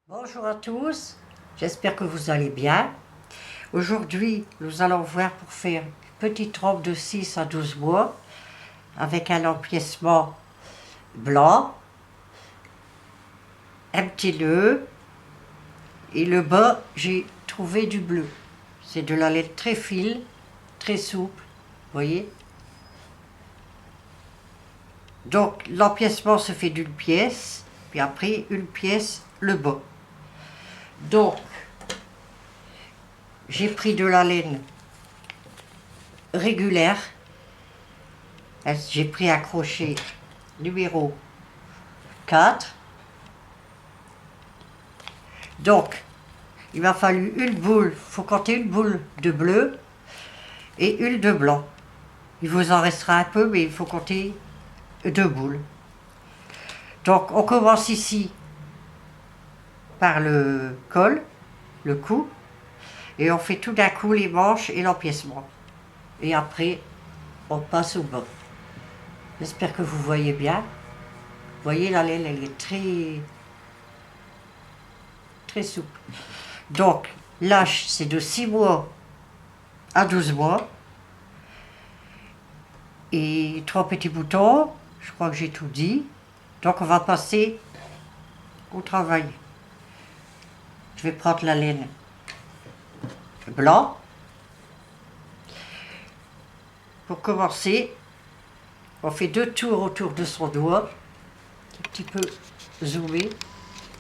Bonjour à tous, j'espère que vous allez bien. Aujourd'hui, nous allons voir pour faire une petite robe de 6 à 12 mois avec un empiècement blanc, un petit nœud et le bas, j'ai trouvé du bleu. C'est de la laine très fine, très souple, vous voyez. Donc l'empiècement se fait d'une pièce, puis après une pièce le bas. Donc, j'ai pris de la laine régulière. J'ai pris un crochet numéro 4. Donc, il m'a fallu une boule, il faut compter une boule de bleu et une de blanc. Il vous en restera un peu, mais il faut compter 2 boules. Donc, on commence ici par le col, le cou, et on fait tout d'un coup les manches et l'empiècement. Et après, on passe au bas. J'espère que vous voyez bien. Vous voyez, la laine, elle est très souple. Donc, l'âge, c'est de 6 mois à 12 mois. Et 3 petits boutons, je crois que j'ai tout dit. Donc, on va passer au travail. Je vais prendre la laine blanc. Pour commencer, on fait 2 tours autour de son doigt, un petit peu zoomé.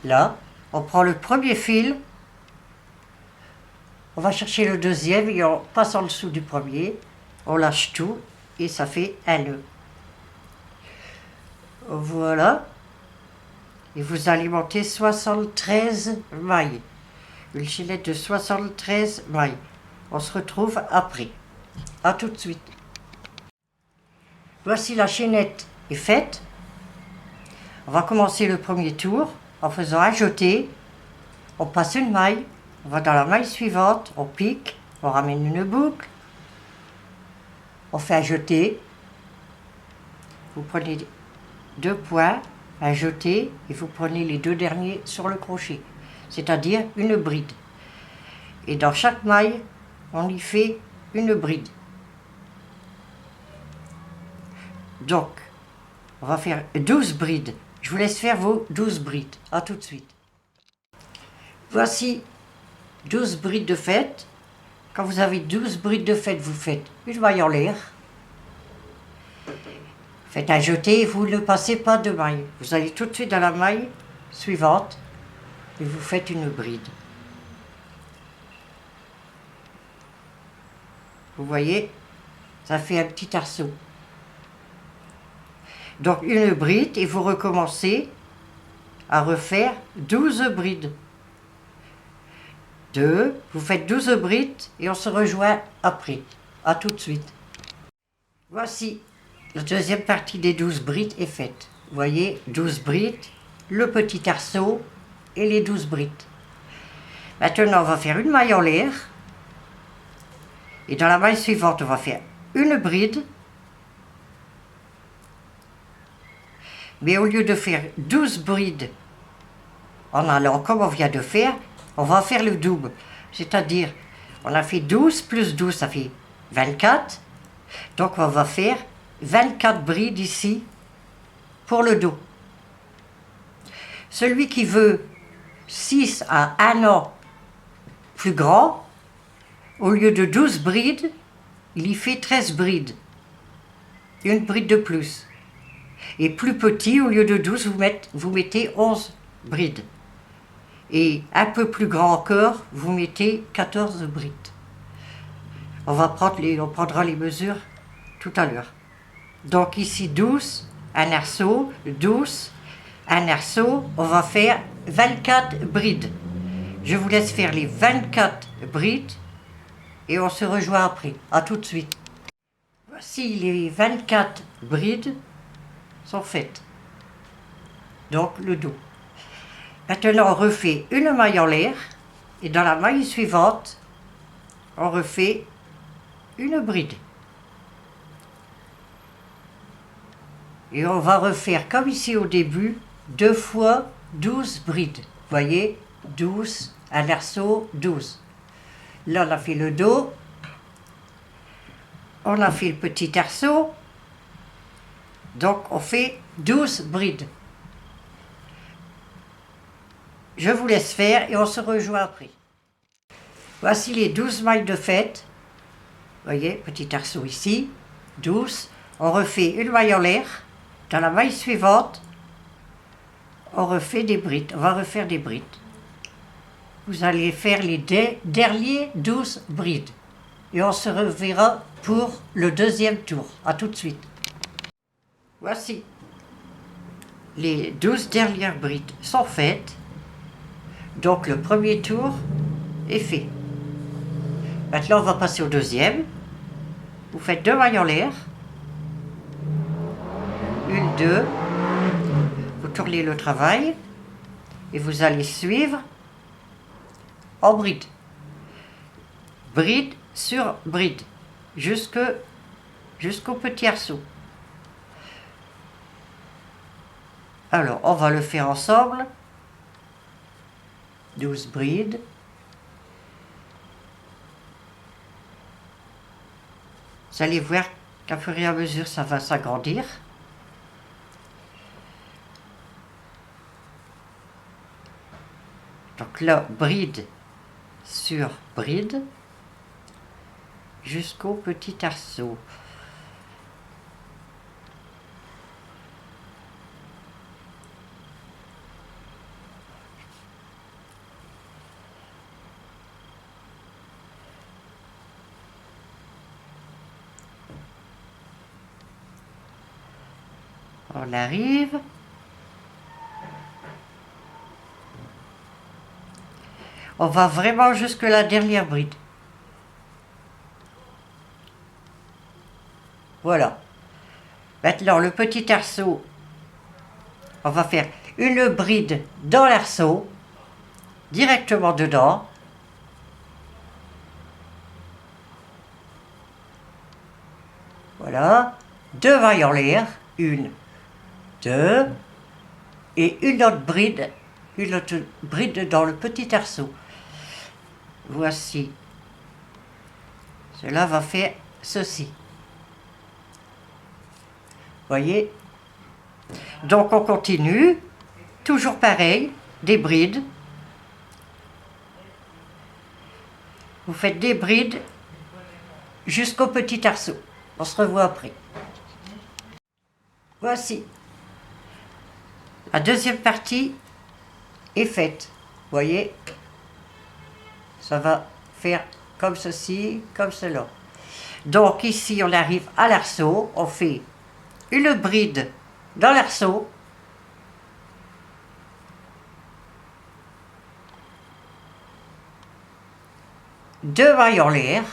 Là, on prend le premier fil, on va chercher le deuxième et on passe en dessous du premier, on lâche tout et ça fait un nœud. Voilà. Et vous alimentez 73 mailles. Une chaînette de 73 mailles. On se retrouve après. A tout de suite. Voici la chaînette est faite. On va commencer le premier tour en faisant un jeté. On passe une maille, on va dans la maille suivante, on pique, on ramène une boucle. On fait un jeté. Vous prenez 2 points, un jeté, et vous prenez les 2 derniers sur le crochet, c'est-à-dire une bride. Et dans chaque maille, on y fait une bride. Donc, on va faire 12 brides. Je vous laisse faire vos 12 brides. A tout de suite. Voici 12 brides de fête. Quand vous avez 12 brides de fête, vous faites une maille en l'air. Faites un jeté et vous ne passez pas de maille. Vous allez tout de suite dans la maille suivante et vous faites une bride. Vous voyez, ça fait un petit arceau. Donc une bride et vous recommencez à refaire 12 brides. 2, vous faites 12 brides et on se rejoint après. A tout de suite. Voici, la deuxième partie des 12 brides est faite. Vous voyez, 12 brides, le petit arceau et les 12 brides. Maintenant, on va faire une maille en l'air. Et dans la maille suivante, on va faire une bride. Mais au lieu de faire 12 brides en allant comme on vient de faire, on va faire le double. C'est-à-dire, on a fait 12 plus 12, ça fait 24. Donc on va faire 24 brides ici pour le dos. Celui qui veut 6 à 1 an plus grand, au lieu de 12 brides, il y fait 13 brides. Une bride de plus. Et plus petit, au lieu de 12, vous mettez 11 brides. Et un peu plus grand encore, vous mettez 14 brides. On prendra les mesures tout à l'heure. Donc ici 12, un arceau, 12, un arceau, on va faire 24 brides. Je vous laisse faire les 24 brides et on se rejoint après. A tout de suite. Voici les 24 brides sont faites. Donc le dos. Maintenant on refait une maille en l'air et dans la maille suivante, on refait une bride. Et on va refaire comme ici au début, 2 fois 12 brides. Vous voyez, 12, un arceau, 12. Là, on a fait le dos, on a fait le petit arceau, donc on fait 12 brides. Je vous laisse faire et on se rejoint après. Voici les 12 mailles de fête. Vous voyez, petit arceau ici, 12. On refait une maille en l'air. Dans la maille suivante, on refait des brides. On va refaire des brides. Vous allez faire les derniers 12 brides. Et on se reverra pour le deuxième tour. À tout de suite. Voici. Les 12 dernières brides sont faites. Donc le premier tour est fait. Maintenant on va passer au deuxième. Vous faites 2 mailles en l'air. 1, 2. Vous tournez le travail. Et vous allez suivre en bride. Bride sur bride. Jusqu'au petit arceau. Alors on va le faire ensemble. 12 brides. Vous allez voir qu'à fur et à mesure, ça va s'agrandir. Donc là, bride sur bride, jusqu'au petit arceau. On arrive. On va vraiment jusque la dernière bride. Voilà. Maintenant, le petit arceau, on va faire une bride dans l'arceau, directement dedans. Voilà. 2 mailles en l'air. 1, 2. Et une autre bride dans le petit arceau. Voici. Cela va faire ceci. Voyez? Donc on continue. Toujours pareil, des brides. Vous faites des brides jusqu'au petit arceau. On se revoit après. Voici. La deuxième partie est faite. Vous voyez? Ça va faire comme ceci, comme cela. Donc ici, on arrive à l'arceau. On fait une bride dans l'arceau. Deux mailles en l'air.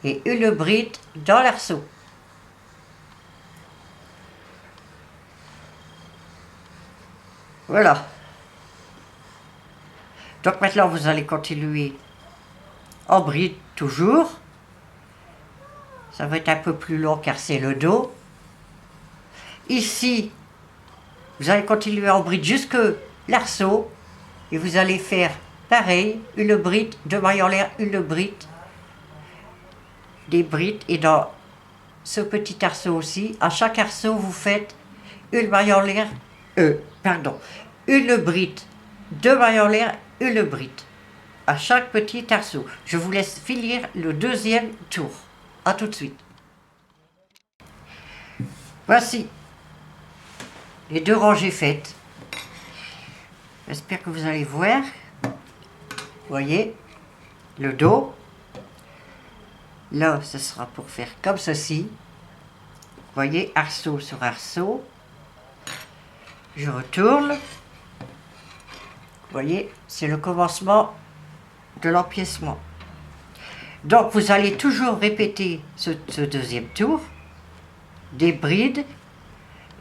Et une bride dans l'arceau. Voilà. Donc maintenant, vous allez continuer en bride toujours. Ça va être un peu plus long car c'est le dos. Ici, vous allez continuer en bride jusque l'arceau. Et vous allez faire pareil, une bride, deux mailles en l'air, une bride. Des brides. Et dans ce petit arceau aussi, à chaque arceau, vous faites une maille en l'air, une bride, deux mailles en l'air, une bride. À chaque petit arceau. Je vous laisse finir le deuxième tour. A tout de suite. Voici les deux rangées faites. J'espère que vous allez voir. Vous voyez, le dos. Là, ce sera pour faire comme ceci. Vous voyez, arceau sur arceau. Je retourne. Vous voyez, c'est le commencement de l'empiècement. Donc, vous allez toujours répéter ce deuxième tour. Des brides.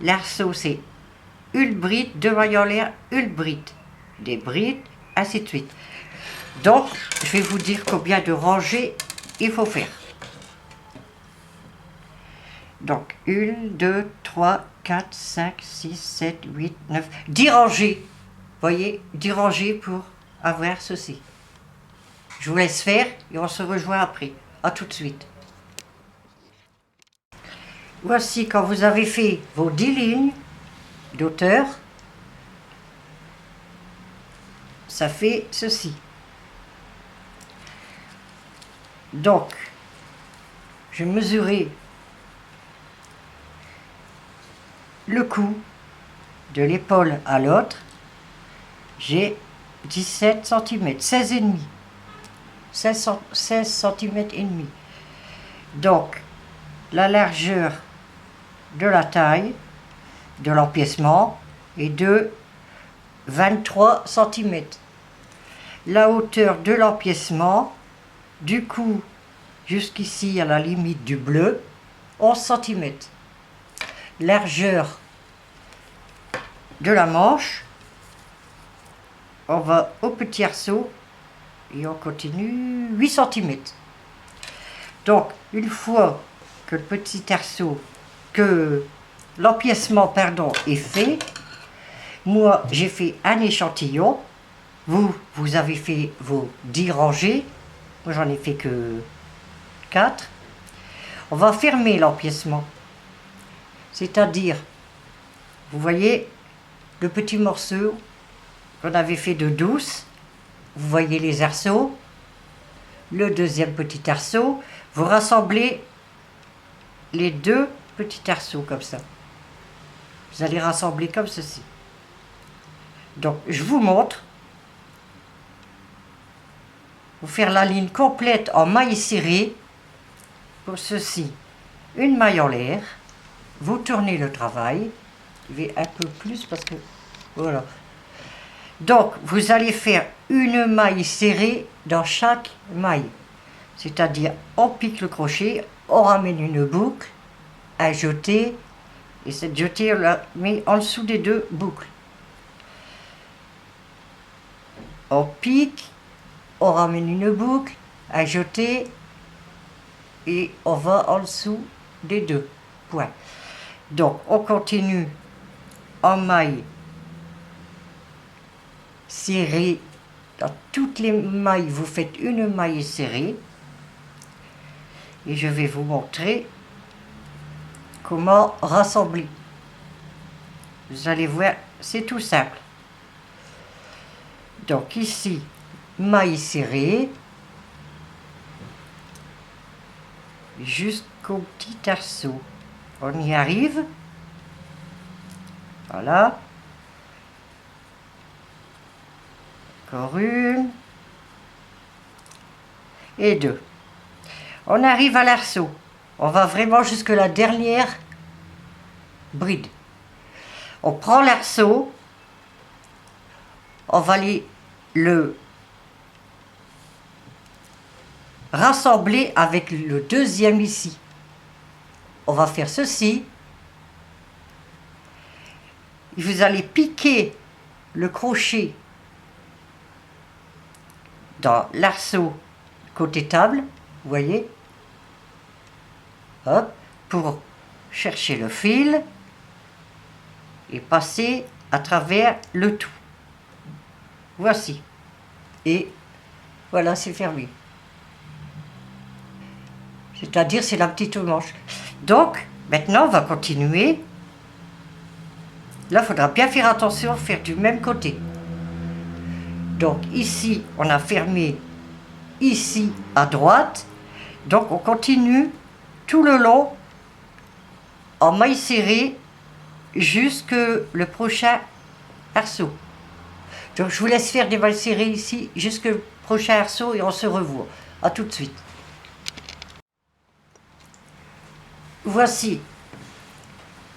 L'arceau, c'est une bride, deux mailles en l'air, une bride. Des brides, ainsi de suite. Donc, je vais vous dire combien de rangées il faut faire. Donc, 1, 2, 3, 4, 5, 6, 7, 8, 9, 10 rangées voyez, 10 rangées pour avoir ceci. Je vous laisse faire et on se rejoint après. À tout de suite. Voici quand vous avez fait vos 10 lignes d'auteur, ça fait ceci. Donc, je mesurais le cou de l'épaule à l'autre, j'ai 17 cm, 16,5 16 cm et demi. Donc, la largeur de la taille de l'empiècement est de 23 cm. La hauteur de l'empiècement, du cou jusqu'ici à la limite du bleu, 11 cm. Largeur de la manche, on va au petit arceau et on continue 8 cm. Donc, une fois que le petit arceau, que l'empiècement, pardon, est fait, moi j'ai fait un échantillon, vous avez fait vos 10 rangées, moi j'en ai fait que 4. On va fermer l'empiècement, c'est-à-dire, vous voyez le petit morceau qu'on avait fait de 12, vous voyez les arceaux, le deuxième petit arceau, vous rassemblez les deux petits arceaux comme ça. Vous allez rassembler comme ceci. Donc je vous montre. Vous faire la ligne complète en maille serrée. Pour ceci, une maille en l'air. Vous tournez le travail. Je vais un peu plus parce que voilà. Donc vous allez faire une maille serrée dans chaque maille. C'est-à-dire on pique le crochet, on ramène une boucle, un jeté, et cette jetée on la met en dessous des deux boucles. On pique, on ramène une boucle, un jeté, et on va en dessous des deux points. Donc on continue en maille serrée. Dans toutes les mailles, vous faites une maille serrée. Et je vais vous montrer comment rassembler. Vous allez voir, c'est tout simple. Donc ici, maille serrée jusqu'au petit arceau. On y arrive. Voilà. Encore une. Et deux. On arrive à l'arceau. On va vraiment jusque la dernière bride. On prend l'arceau. On va le rassembler avec le deuxième ici. On va faire ceci. Vous allez piquer le crochet dans l'arceau côté table, vous voyez, hop, pour chercher le fil et passer à travers le tout. Voici. Et voilà, c'est fermé. C'est-à-dire, c'est la petite manche. Donc, maintenant, on va continuer. Là, il faudra bien faire attention, faire du même côté. Donc, ici, on a fermé ici à droite. Donc, on continue tout le long en maille serrée jusque le prochain arceau. Donc, je vous laisse faire des mailles serrées ici jusque le prochain arceau et on se revoit. À tout de suite. Voici,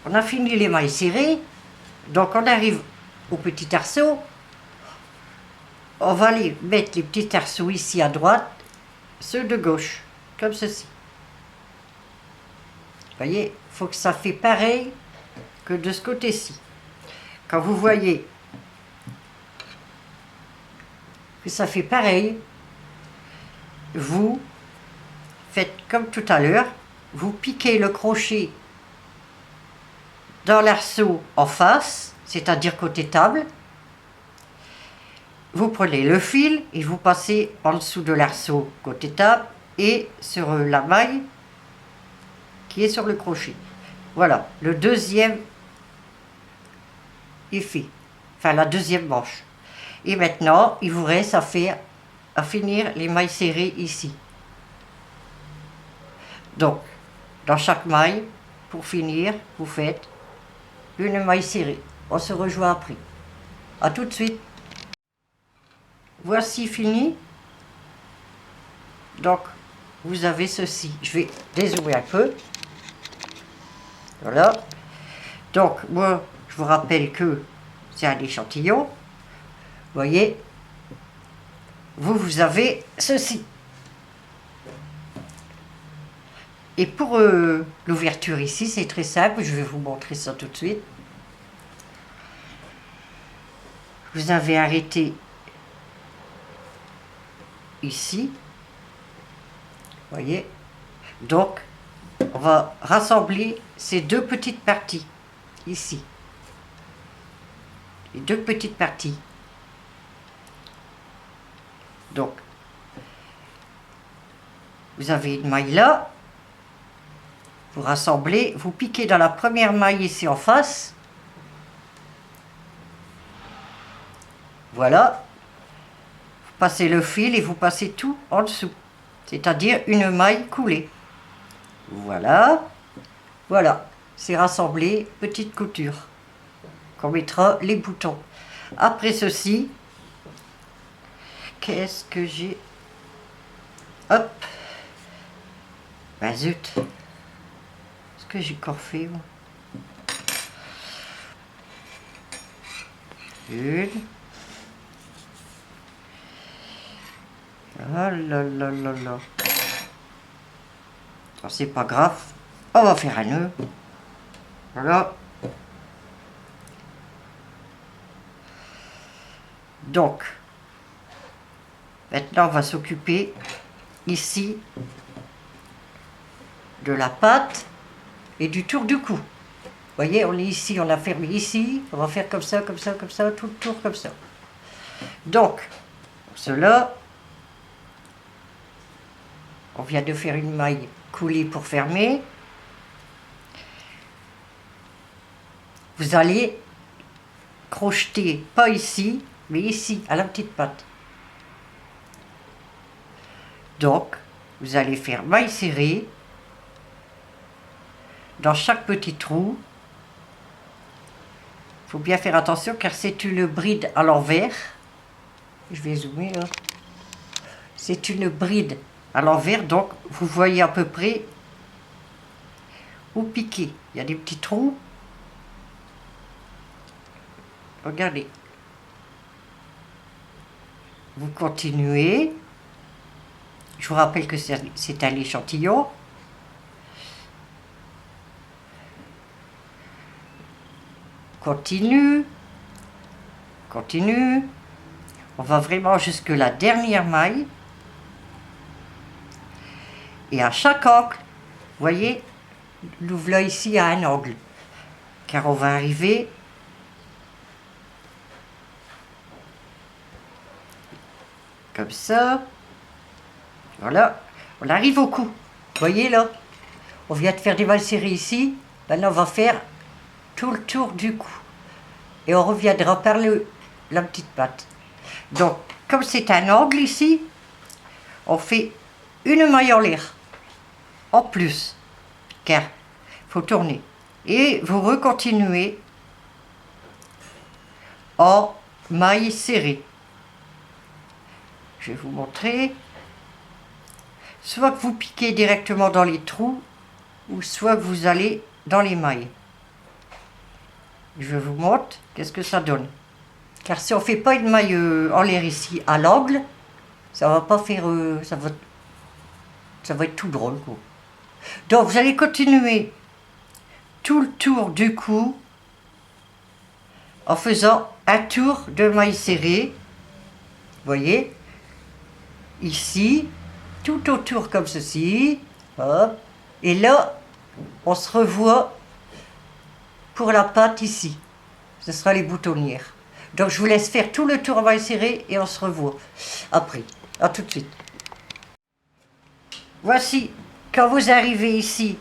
on a fini les mailles serrées, donc on arrive au petit arceau. On va aller mettre les petits arceaux ici à droite, ceux de gauche, comme ceci. Vous voyez, il faut que ça fait pareil que de ce côté-ci. Quand vous voyez que ça fait pareil, vous faites comme tout à l'heure, vous piquez le crochet dans l'arceau en face, c'est-à-dire côté table, vous prenez le fil et vous passez en dessous de l'arceau côté table et sur la maille qui est sur le crochet. Voilà, le deuxième est fait, enfin la deuxième manche. Et maintenant, il vous reste à finir les mailles serrées ici. Donc, dans chaque maille, pour finir, vous faites une maille serrée. On se rejoint après. À tout de suite. Voici fini. Donc, vous avez ceci. Je vais dézoomer un peu. Voilà. Donc, moi, je vous rappelle que c'est un échantillon. Vous voyez, vous avez ceci. Et pour l'ouverture ici, c'est très simple. Je vais vous montrer ça tout de suite. Vous avez arrêté ici. Vous voyez. Donc, on va rassembler ces deux petites parties ici. Les deux petites parties. Donc, vous avez une maille là. Vous rassemblez, vous piquez dans la première maille ici en face. Voilà. Vous passez le fil et vous passez tout en dessous. C'est-à-dire une maille coulée. Voilà. Voilà. C'est rassemblé, petite couture. Qu'on mettra les boutons. Après ceci, qu'est-ce que j'ai? Hop. Ben zut. Est-ce que j'ai encore fait? Une. Ah là là là là. C'est pas grave. On va faire un nœud. Voilà. Donc, maintenant on va s'occuper ici de la patte et du tour du cou. Vous voyez, on est ici, on a fermé ici. On va faire comme ça, comme ça, comme ça, tout le tour comme ça. Donc, cela, on vient de faire une maille coulée pour fermer. Vous allez crocheter, pas ici, mais ici, à la petite patte. Donc, vous allez faire maille serrée dans chaque petit trou. Il faut bien faire attention car c'est une bride à l'envers. Je vais zoomer là. C'est une bride à l'envers, donc vous voyez à peu près où piquer. Il y a des petits trous. Regardez. Vous continuez. Je vous rappelle que c'est un échantillon. Continue. Continue. On va vraiment jusque la dernière maille. Et à chaque angle, vous voyez, nous voilà ici à un angle. Car on va arriver comme ça. Voilà. On arrive au cou. Vous voyez là, on vient de faire des mailles serrées ici. Maintenant, on va faire tout le tour du cou. Et on reviendra par la petite patte. Donc, comme c'est un angle ici, on fait une maille en l'air. En plus. Car il faut tourner. Et vous recontinuez en maille serrée. Je vais vous montrer. Soit que vous piquez directement dans les trous, ou soit que vous allez dans les mailles. Je vous montre qu'est-ce que ça donne. Car si on ne fait pas une maille en l'air ici à l'angle, ça va pas faire, ça va être tout drôle, quoi. Donc vous allez continuer tout le tour du cou en faisant un tour de maille serrée. Vous voyez, ici, tout autour comme ceci. Hop. Et là, on se revoit pour la patte ici. Ce sera les boutonnières. Donc je vous laisse faire tout le tour en maille serrée et on se revoit après. À tout de suite. Voici, quand vous arrivez ici,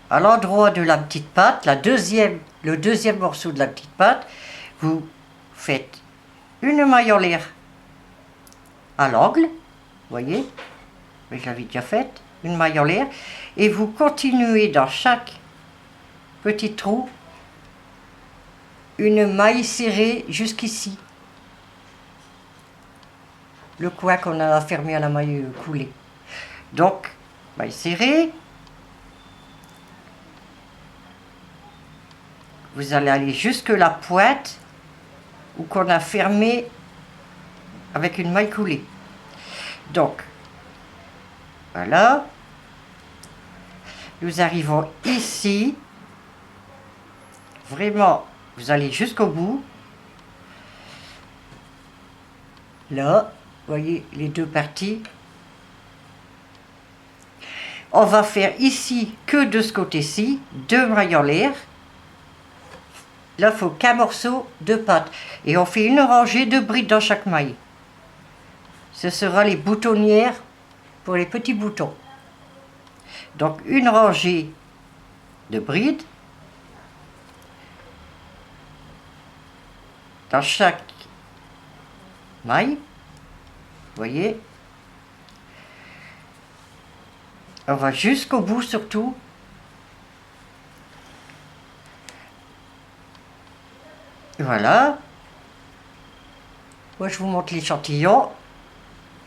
à l'endroit de la petite patte, le deuxième morceau de la petite patte, vous faites une maille en l'air à l'angle, voyez, mais je l'avais déjà faite, une maille en l'air, et vous continuez dans chaque petit trou une maille serrée jusqu'ici, le coin qu'on a fermé à la maille coulée. Donc, maille serrée, vous allez aller jusque la pointe où qu'on a fermé avec une maille coulée. Donc, voilà, nous arrivons ici, vraiment, vous allez jusqu'au bout, là, voyez les deux parties. On va faire ici que de ce côté-ci, 2 mailles en l'air. Là, il faut qu'un morceau de pâte. Et on fait une rangée de brides dans chaque maille. Ce sera les boutonnières pour les petits boutons. Donc une rangée de brides dans chaque maille. Vous voyez, on va jusqu'au bout surtout. Voilà. Moi je vous montre l'échantillon.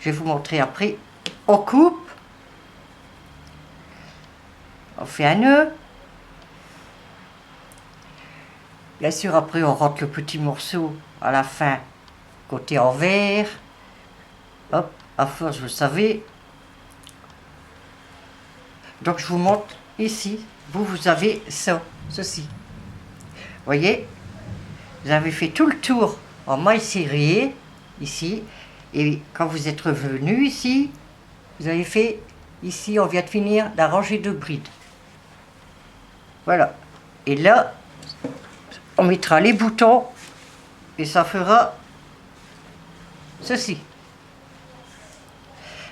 Je vais vous montrer après. On coupe. On fait un nœud. Bien sûr, après on rentre le petit morceau à la fin, côté envers. Hop, à force, vous savez. Donc je vous montre ici. Vous avez ça, ceci. Voyez, vous avez fait tout le tour en maille serrée, ici. Et quand vous êtes revenu ici, vous avez fait, ici on vient de finir la rangée de brides. Voilà. Et là, on mettra les boutons et ça fera ceci.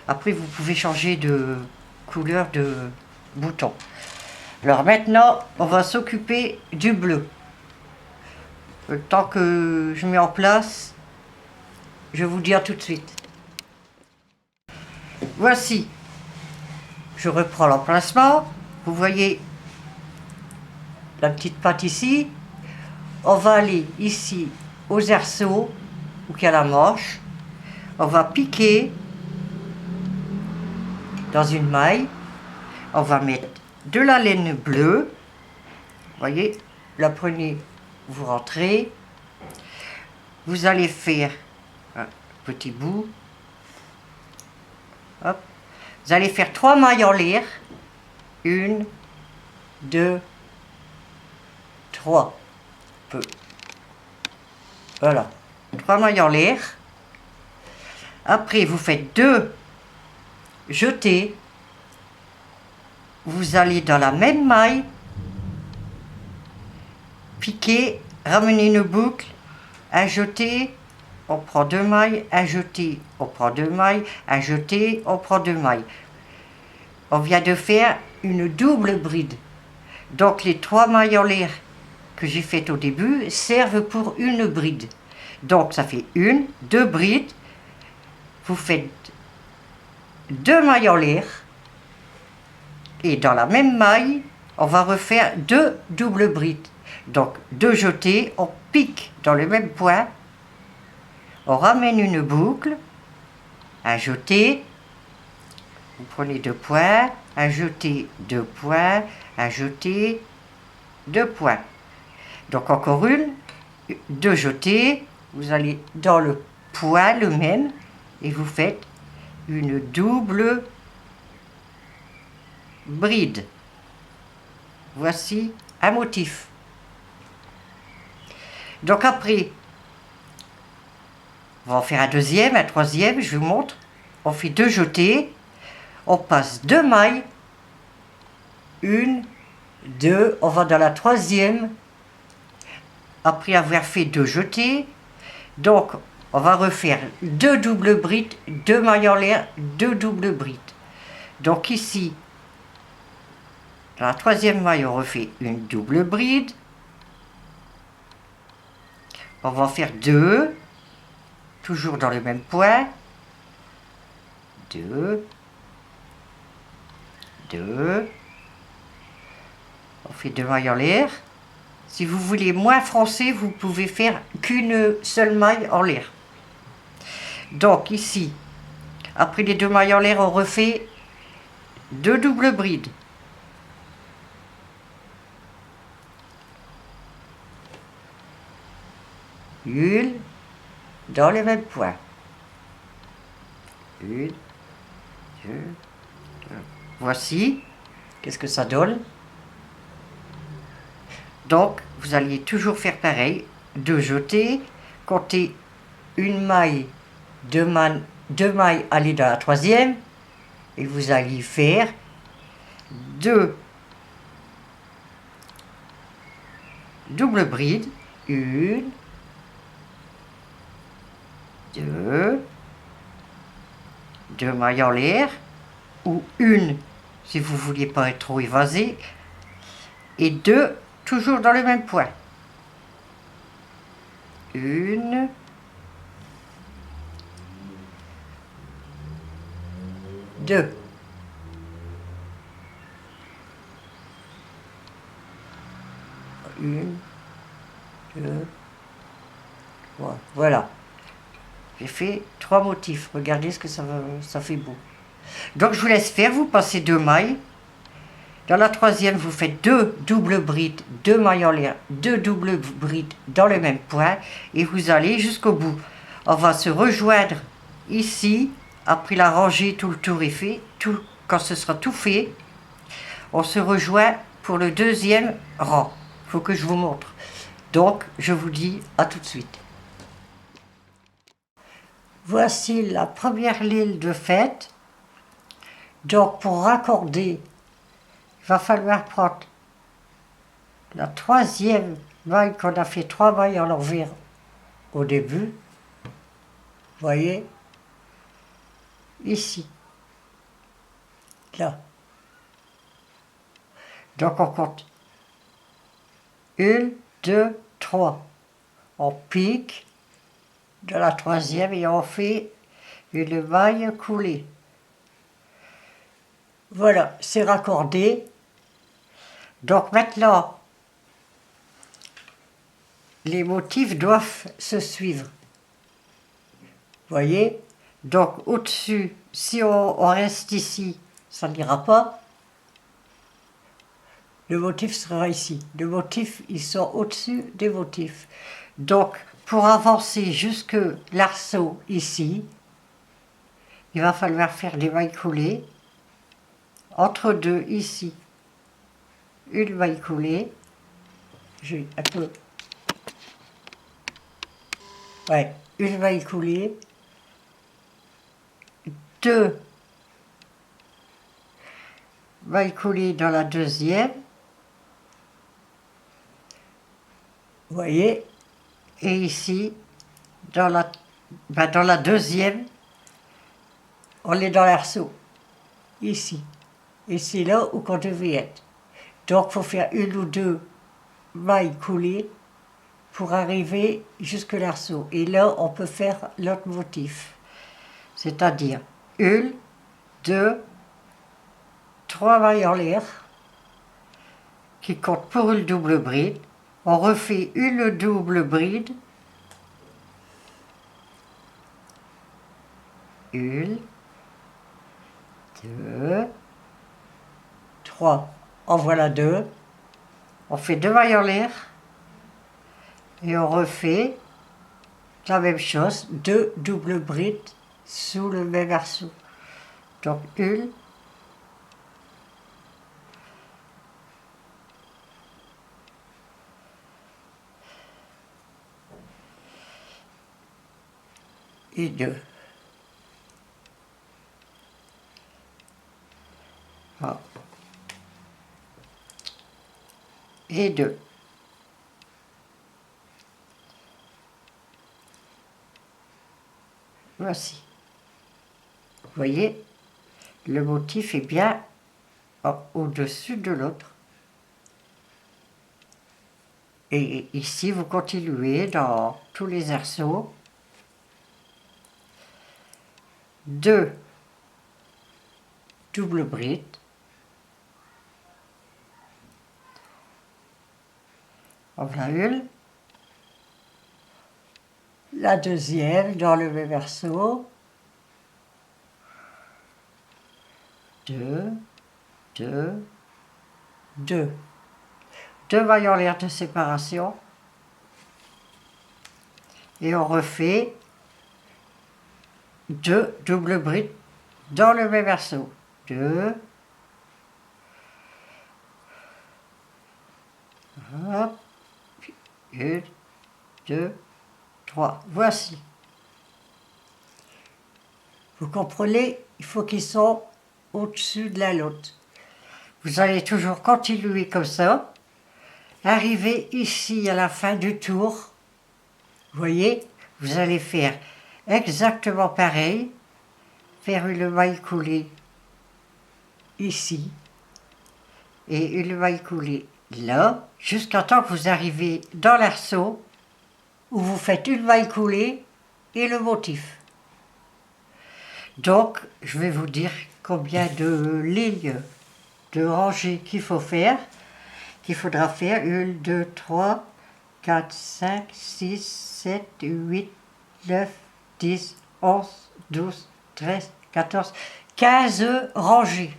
Après, vous pouvez changer de couleur de bouton. Alors maintenant, on va s'occuper du bleu. Le temps que je mets en place, je vous dis à tout de suite. Voici, je reprends l'emplacement. Vous voyez la petite patte ici. On va aller ici aux arceaux, où il y a la manche. On va piquer dans une maille. On va mettre de la laine bleue. Vous voyez, la prenez, vous rentrez. Vous allez faire un petit bout. Hop. Vous allez faire 3 mailles en l'air. 1, 2, 3. Voilà. 3 mailles en l'air. Après, vous faites 2 jetés. Vous allez dans la même maille, piquer, ramener une boucle, un jeté, on prend 2 mailles, un jeté, on prend 2 mailles, un jeté, on prend 2 mailles. On vient de faire une double bride. Donc les 3 mailles en l'air que j'ai faites au début servent pour une bride. Donc ça fait 1, 2 brides. Vous faites 2 mailles en l'air. Et dans la même maille, on va refaire 2 doubles brides. Donc 2 jetés, on pique dans le même point. On ramène une boucle, un jeté. Vous prenez 2 points, un jeté, 2 points, un jeté, 2 points. Donc encore 2 jetés. Vous allez dans le point le même et vous faites une double bride. Voici un motif. Donc après, on va en faire un deuxième, un troisième, je vous montre. On fait 2 jetés, on passe 2 mailles, 1, 2, on va dans la troisième, après avoir fait 2 jetés. Donc, on va refaire 2 doubles brides, 2 mailles en l'air, 2 doubles brides. Donc ici, dans la troisième maille, on refait une double bride. On va en faire 2, toujours dans le même point. 2, 2. On fait 2 mailles en l'air. Si vous voulez moins froncer, vous pouvez faire qu'une seule maille en l'air. Donc ici, après les 2 mailles en l'air, on refait 2 doubles brides. Une dans le même point. Une, deux, trois. Voici. Qu'est-ce que ça donne? Donc, vous alliez toujours faire pareil. 2 jetés, compter une maille, 2 mailles, aller dans la troisième, et vous alliez faire 2 doubles brides. Une, 2, 2 mailles en l'air, ou une si vous ne vouliez pas être trop évasé, et 2 toujours dans le même point. Une, deux. Une, deux, trois. Voilà. J'ai fait 3 motifs. Regardez ce que ça fait beau. Donc je vous laisse faire, vous passez 2 mailles. Dans la troisième, vous faites 2 doubles brides, 2 mailles en l'air, 2 doubles brides dans le même point, et vous allez jusqu'au bout. On va se rejoindre ici, après la rangée, tout le tour est fait. Quand ce sera tout fait, on se rejoint pour le deuxième rang. Il faut que je vous montre. Donc, je vous dis à tout de suite. Voici la première ligne de faite. Donc, pour raccorder, il va falloir prendre la troisième maille qu'on a fait 3 mailles en l'envers au début. Voyez, ici, là. Donc on compte 1, 2, 3. On pique de la troisième et on fait une maille coulée. Voilà, c'est raccordé. Donc maintenant, les motifs doivent se suivre. Voyez? Donc au-dessus, si on reste ici, ça n'ira pas. Le motif sera ici. Le motif, ils sont au-dessus des motifs. Donc, pour avancer jusque l'arceau ici, il va falloir faire des mailles coulées. Entre deux, ici, une maille coulée. J'ai un peu... Ouais, une maille coulée. 2 mailles coulées dans la deuxième. Vous voyez? Et ici, dans la deuxième, on est dans l'arceau. Ici. Et c'est là où on devait être. Donc, il faut faire 1 ou 2 mailles coulées pour arriver jusque l'arceau. Et là, on peut faire l'autre motif. C'est-à-dire 1, 2, 3 mailles en l'air qui comptent pour une double bride. On refait une double bride. 1, 2, 3. En voilà 2. On fait 2 mailles en l'air. Et on refait la même chose, 2 doubles brides sous le même arceau. Donc 1, et 2. Ah. Et 2. Voici. Vous voyez, le motif est bien au-dessus de l'autre. Et ici, vous continuez dans tous les arceaux. 2 doubles brides. En voilà une. La deuxième dans le même arceau. 2, 2, 2. 2 mailles en l'air de séparation. Et on refait 2 doubles brides dans le même arceau. 2. Hop. 1, 2, 3. Voici. Vous comprenez, il faut qu'ils soient au-dessus de l'autre. Vous allez toujours continuer comme ça. Arriver ici à la fin du tour. Vous voyez, vous allez faire exactement pareil. Faire une maille coulée ici. Et une maille coulée là. Jusqu'à temps que vous arrivez dans l'arceau. Où vous faites une maille coulée et le motif. Donc, je vais vous dire combien de lignes de rangées qu'il faut faire, qu'il faudra faire. 1, 2, 3, 4, 5, 6, 7, 8, 9, 10, 11, 12, 13, 14, 15 rangées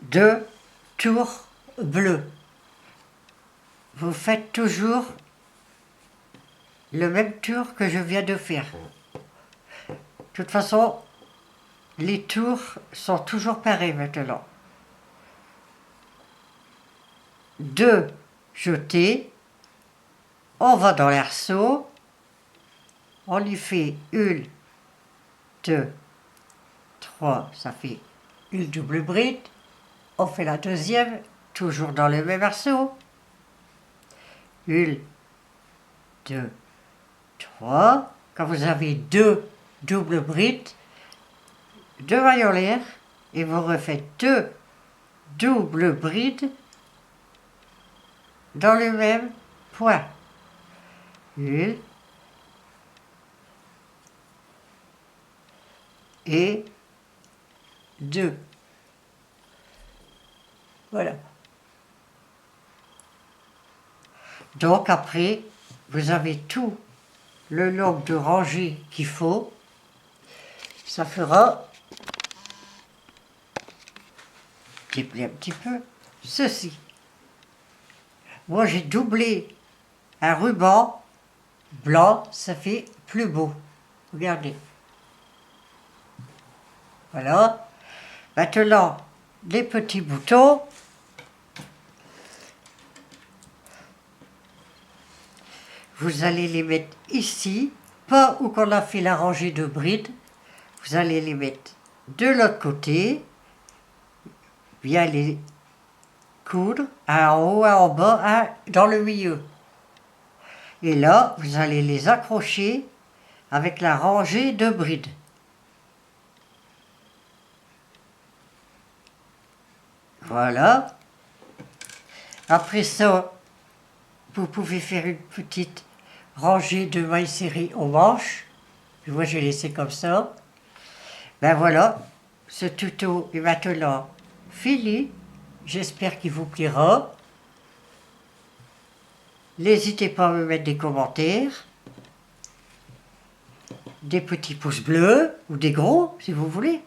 de tours bleus. Vous faites toujours le même tour que je viens de faire. De toute façon, les tours sont toujours pareils maintenant. 2 jetés, on va dans l'arceau, on y fait 1, 2, 3, ça fait une double bride, on fait la deuxième, toujours dans le même arceau. 1, 2, 3, quand vous avez 2 doubles brides, 2 mailles en l'air, et vous refaites 2 doubles brides dans le même point. 1 et 2. Voilà. Donc après, vous avez tout le nombre de rangées qu'il faut. Ça fera un petit peu ceci. Moi j'ai doublé un ruban blanc, ça fait plus beau. Regardez. Voilà. Maintenant, les petits boutons. Vous allez les mettre ici, pas où qu'on a fait la rangée de brides. Vous allez les mettre de l'autre côté, bien les coudre, un en haut, un en bas, un dans le milieu. Et là, vous allez les accrocher avec la rangée de brides. Voilà. Après ça, vous pouvez faire une petite rangée de mailles serrées aux manches. Moi, j'ai laissé comme ça. Ben voilà, ce tuto est maintenant fini. J'espère qu'il vous plaira. N'hésitez pas à me mettre des commentaires, des petits pouces bleus ou des gros si vous voulez.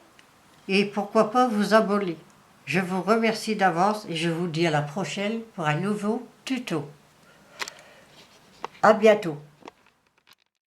Et pourquoi pas vous abonner. Je vous remercie d'avance et je vous dis à la prochaine pour un nouveau tuto. À bientôt.